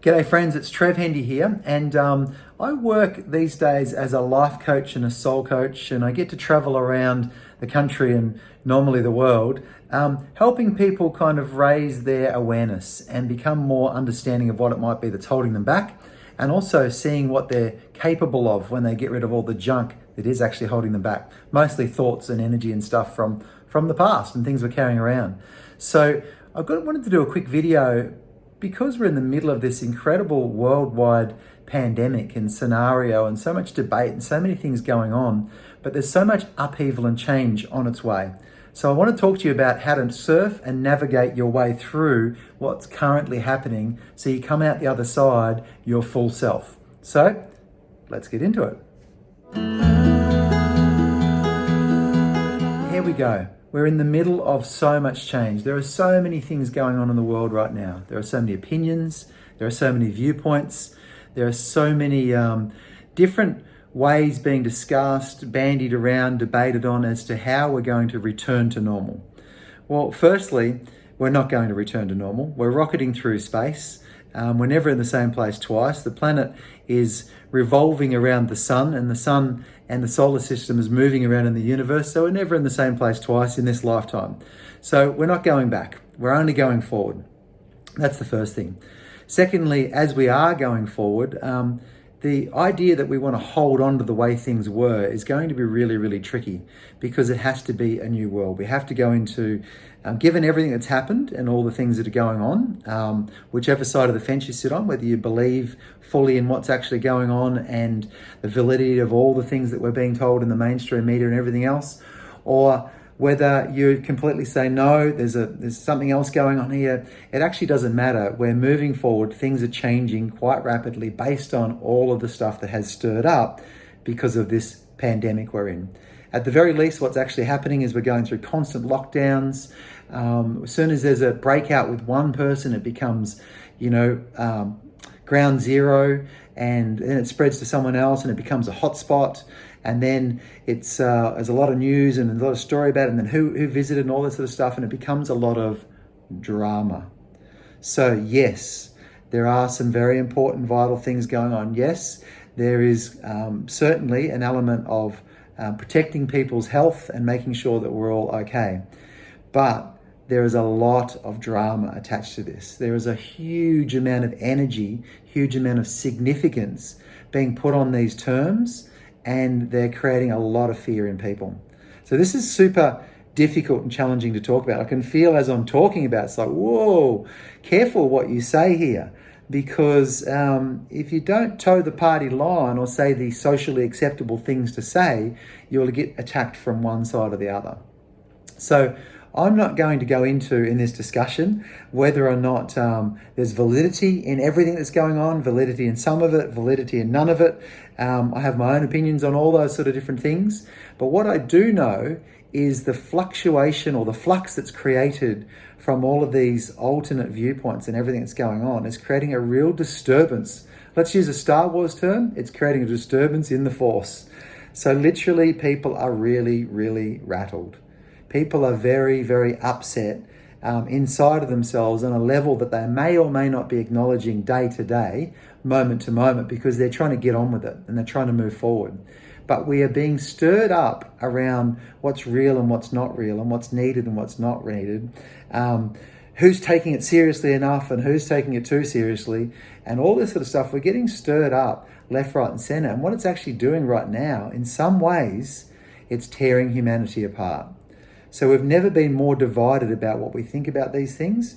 G'day friends, it's Trev Hendy here, and I work these days as a life coach and a soul coach, and I get to travel around the country and normally the world, helping people kind of raise their awareness and become more understanding of what it might be that's holding them back, and also seeing what they're capable of when they get rid of all the junk that is actually holding them back, mostly thoughts and energy and stuff from the past and things we're carrying around. So wanted to do a quick video because we're in the middle of this incredible worldwide pandemic and scenario and so much debate and so many things going on, but there's so much upheaval and change on its way. So I want to talk to you about how to surf and navigate your way through what's currently happening so you come out the other side your full self. So let's get into it. Here we go. We're in the middle of so much change. There are so many things going on in the world right now. There are so many opinions. There are so many viewpoints. There are so many different ways being discussed, bandied around, debated on as to how we're going to return to normal. Well, firstly, we're not going to return to normal. We're rocketing through space. We're never in the same place twice. The planet is revolving around the sun, and the sun and the solar system is moving around in the universe. So we're never in the same place twice in this lifetime. So we're not going back. We're only going forward. That's the first thing. Secondly, as we are going forward, the idea that we want to hold on to the way things were is going to be really, really tricky because it has to be a new world. We have to go into, given everything that's happened and all the things that are going on, whichever side of the fence you sit on, whether you believe fully in what's actually going on and the validity of all the things that we're being told in the mainstream media and everything else, or whether you completely say, no, there's something else going on here. It actually doesn't matter. We're moving forward. Things are changing quite rapidly based on all of the stuff that has stirred up because of this pandemic we're in. At the very least, what's actually happening is we're going through constant lockdowns. As soon as there's a breakout with one person, it becomes, ground zero, and then it spreads to someone else and it becomes a hotspot. And then there's a lot of news and a lot of story about it, and then who visited and all this sort of stuff, and it becomes a lot of drama. So yes, there are some very important, vital things going on. Yes, there is certainly an element of protecting people's health and making sure that we're all okay. But there is a lot of drama attached to this. There is a huge amount of energy, huge amount of significance being put on these terms, and they're creating a lot of fear in people. So this is super difficult and challenging to talk about. I can feel as I'm talking about, it's like, whoa, careful what you say here. Because if you don't toe the party line or say the socially acceptable things to say, you'll get attacked from one side or the other. So I'm not going to go into in this discussion whether or not there's validity in everything that's going on, validity in some of it, validity in none of it. I have my own opinions on all those sort of different things. But what I do know is the fluctuation or the flux that's created from all of these alternate viewpoints and everything that's going on is creating a real disturbance. Let's use a Star Wars term. It's creating a disturbance in the Force. So literally people are really, really rattled. People are very, very upset inside of themselves on a level that they may or may not be acknowledging day to day, moment to moment, because they're trying to get on with it and they're trying to move forward. But we are being stirred up around what's real and what's not real, and what's needed and what's not needed. Who's taking it seriously enough and who's taking it too seriously, and all this sort of stuff. We're getting stirred up left, right, and center. And what it's actually doing right now, in some ways, it's tearing humanity apart. So we've never been more divided about what we think about these things.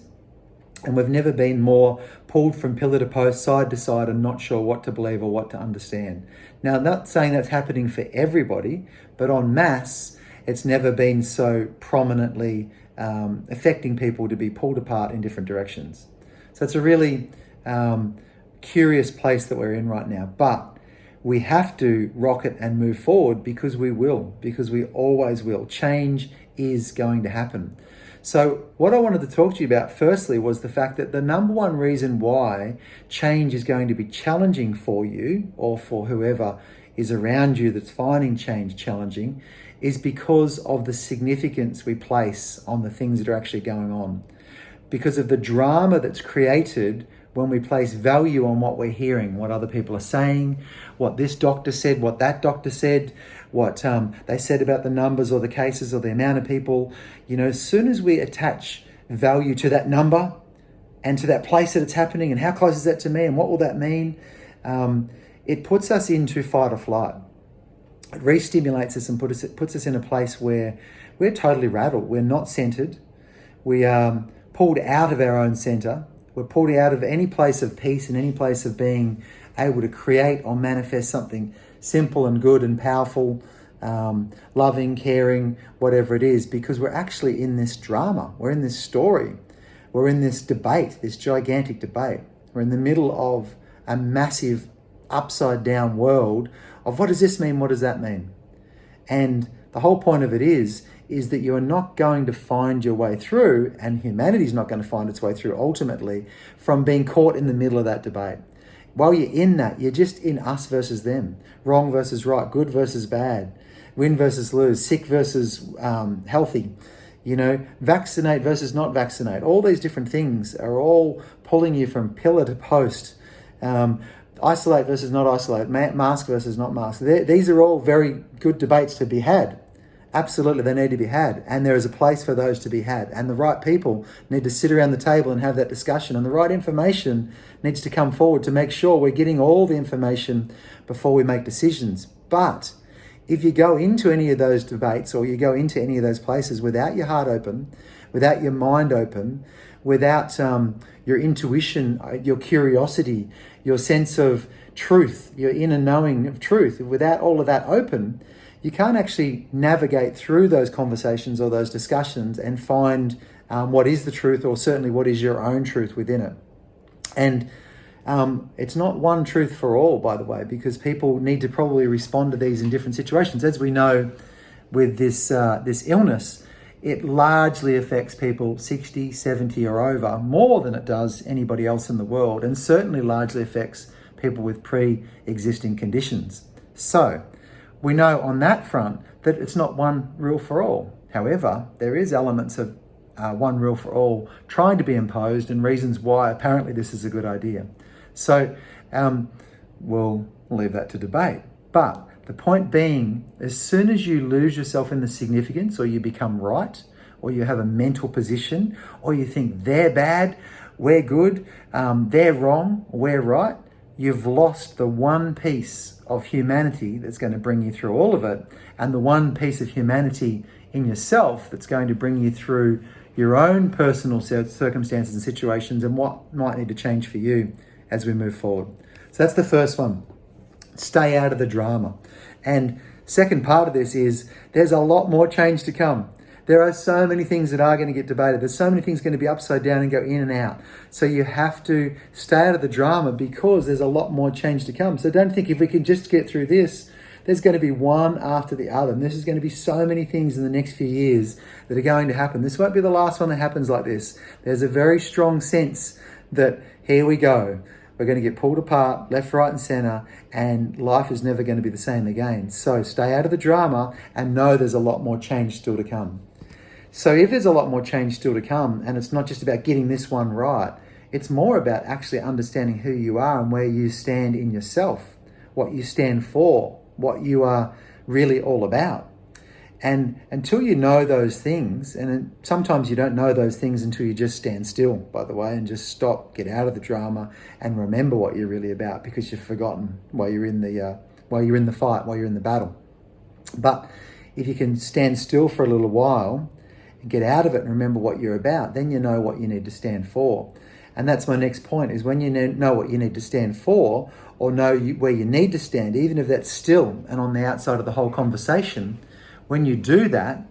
And we've never been more pulled from pillar to post, side to side, and not sure what to believe or what to understand. Now, I'm not saying that's happening for everybody, but en masse, it's never been so prominently affecting people to be pulled apart in different directions. So it's a really curious place that we're in right now. But we have to rocket and move forward because we always will. Change is going to happen. So what I wanted to talk to you about firstly was the fact that the number one reason why change is going to be challenging for you or for whoever is around you that's finding change challenging is because of the significance we place on the things that are actually going on. Because of the drama that's created when we place value on what we're hearing, what other people are saying, what this doctor said, what that doctor said, what they said about the numbers or the cases or the amount of people. As soon as we attach value to that number and to that place that it's happening and how close is that to me and what will that mean, it puts us into fight or flight. It re-stimulates us and puts us in a place where we're totally rattled. We're not centered. We are pulled out of our own center. We're pulled out of any place of peace and any place of being able to create or manifest something simple and good and powerful, loving, caring, whatever it is, because we're actually in this drama. We're in this story. We're in this debate, this gigantic debate. We're in the middle of a massive upside down world of what does this mean? What does that mean? And the whole point of it is that you are not going to find your way through, and humanity is not going to find its way through ultimately, from being caught in the middle of that debate. While you're in that, you're just in us versus them, wrong versus right, good versus bad, win versus lose, sick versus healthy, vaccinate versus not vaccinate. All these different things are all pulling you from pillar to post. Isolate versus not isolate, mask versus not mask. These are all very good debates to be had. Absolutely, they need to be had. And there is a place for those to be had. And the right people need to sit around the table and have that discussion. And the right information needs to come forward to make sure we're getting all the information before we make decisions. But if you go into any of those debates or you go into any of those places without your heart open, without your mind open, without your intuition, your curiosity, your sense of truth, your inner knowing of truth, without all of that open, you can't actually navigate through those conversations or those discussions and find what is the truth, or certainly what is your own truth within it. And it's not one truth for all, by the way, because people need to probably respond to these in different situations. As we know with this illness, it largely affects people 60, 70 or over, more than it does anybody else in the world, and certainly largely affects people with pre-existing conditions. So we know on that front that it's not one rule for all. However, there is elements of one rule for all trying to be imposed, and reasons why apparently this is a good idea. So we'll leave that to debate. But the point being, as soon as you lose yourself in the significance, or you become right, or you have a mental position, or you think they're bad, we're good, they're wrong, we're right, you've lost the one piece of humanity that's going to bring you through all of it, and the one piece of humanity in yourself that's going to bring you through your own personal circumstances and situations and what might need to change for you as we move forward. So that's the first one. Stay out of the drama. And second part of this is there's a lot more change to come. There are so many things that are going to get debated. There's so many things going to be upside down and go in and out. So you have to stay out of the drama because there's a lot more change to come. So don't think if we can just get through this, there's going to be one after the other. And this is going to be so many things in the next few years that are going to happen. This won't be the last one that happens like this. There's a very strong sense that here we go. We're going to get pulled apart, left, right, and center, and life is never going to be the same again. So stay out of the drama and know there's a lot more change still to come. So if there's a lot more change still to come, and it's not just about getting this one right, it's more about actually understanding who you are and where you stand in yourself, what you stand for, what you are really all about. And until you know those things, and sometimes you don't know those things until you just stand still, by the way, and just stop, get out of the drama, and remember what you're really about, because you've forgotten while you're in the fight, while you're in the battle. But if you can stand still for a little while, and get out of it and remember what you're about, then you know what you need to stand for. And that's my next point, is when you know what you need to stand for, or know where you need to stand, even if that's still and on the outside of the whole conversation. When you do that,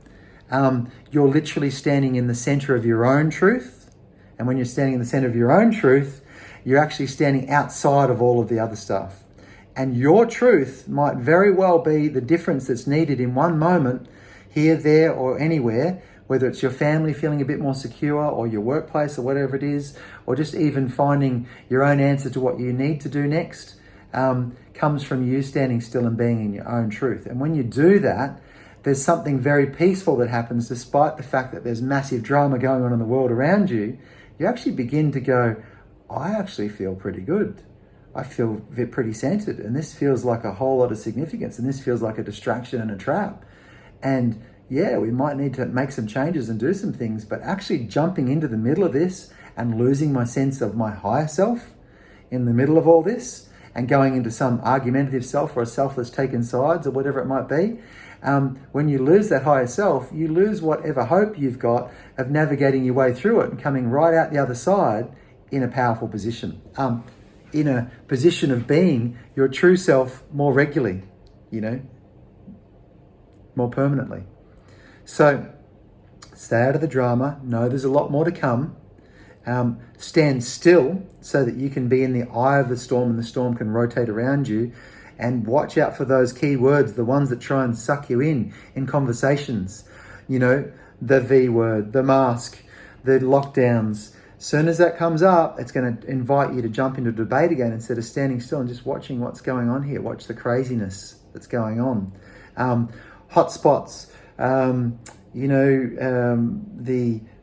you're literally standing in the center of your own truth. And when you're standing in the center of your own truth, you're actually standing outside of all of the other stuff. And your truth might very well be the difference that's needed in one moment, here, there, or anywhere, whether it's your family feeling a bit more secure, or your workplace, or whatever it is, or just even finding your own answer to what you need to do next, comes from you standing still and being in your own truth. And when you do that, there's something very peaceful that happens despite the fact that there's massive drama going on in the world around you. You actually begin to go, I actually feel pretty good. I feel pretty centered, and this feels like a whole lot of significance, and this feels like a distraction and a trap. And yeah, we might need to make some changes and do some things, but actually jumping into the middle of this and losing my sense of my higher self in the middle of all this and going into some argumentative self or a self that's taken sides or whatever it might be, when you lose that higher self, you lose whatever hope you've got of navigating your way through it and coming right out the other side in a powerful position, in a position of being your true self more regularly, more permanently. So stay out of the drama. Know there's a lot more to come. Stand still so that you can be in the eye of the storm and the storm can rotate around you. And watch out for those key words, the ones that try and suck you in conversations. The V word, the mask, the lockdowns. As soon as that comes up, it's going to invite you to jump into debate again instead of standing still and just watching what's going on here. Watch the craziness that's going on. Hotspots,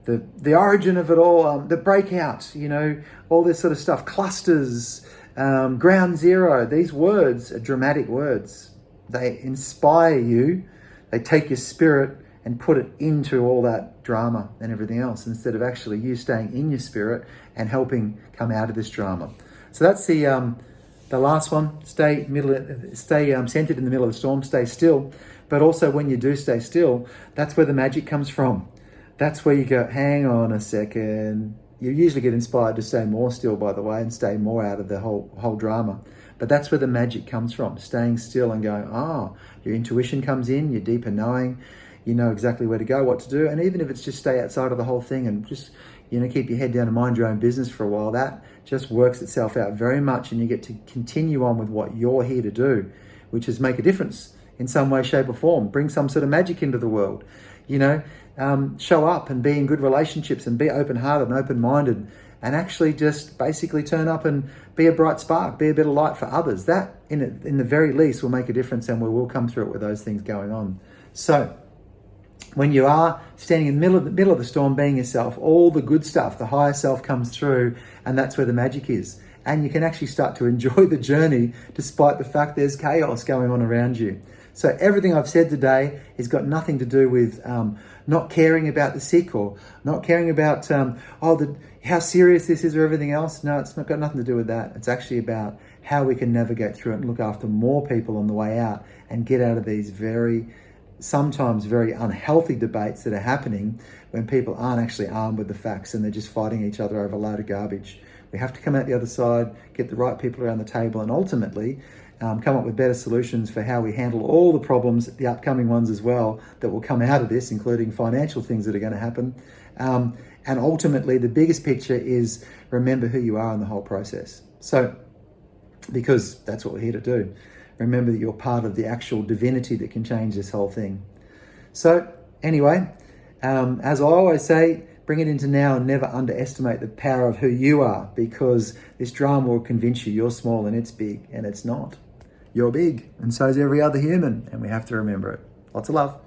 the origin of it all, the breakout, all this sort of stuff, clusters, ground zero. These words are dramatic words. They inspire you. They take your spirit and put it into all that drama and everything else instead of actually you staying in your spirit and helping come out of this drama. So that's the last one. Stay centered in the middle of the storm. Stay still. But also when you do stay still, that's where the magic comes from. That's where you go, hang on a second. You usually get inspired to stay more still, by the way, and stay more out of the whole drama. But that's where the magic comes from, staying still and going, your intuition comes in, your deeper knowing, you know exactly where to go, what to do. And even if it's just stay outside of the whole thing and just, keep your head down and mind your own business for a while, that just works itself out very much. And you get to continue on with what you're here to do, which is make a difference in some way, shape or form, bring some sort of magic into the world, show up and be in good relationships and be open-hearted and open-minded and actually just basically turn up and be a bright spark, be a bit of light for others. That, in the very least, will make a difference and we will come through it with those things going on. So when you are standing in the middle of the storm, being yourself, all the good stuff, the higher self comes through, and that's where the magic is. And you can actually start to enjoy the journey despite the fact there's chaos going on around you. So everything I've said today has got nothing to do with not caring about the sick or not caring about how serious this is or everything else. No, it's got nothing to do with that. It's actually about how we can navigate through it and look after more people on the way out and get out of these sometimes very unhealthy debates that are happening when people aren't actually armed with the facts and they're just fighting each other over a load of garbage. We have to come out the other side, get the right people around the table, and ultimately come up with better solutions for how we handle all the problems, the upcoming ones as well, that will come out of this, including financial things that are going to happen. And ultimately, the biggest picture is remember who you are in the whole process. So, because that's what we're here to do. Remember that you're part of the actual divinity that can change this whole thing. So, anyway, as I always say, bring it into now and never underestimate the power of who you are, because this drama will convince you you're small and it's big, and it's not. You're big, and so is every other human, and we have to remember it. Lots of love.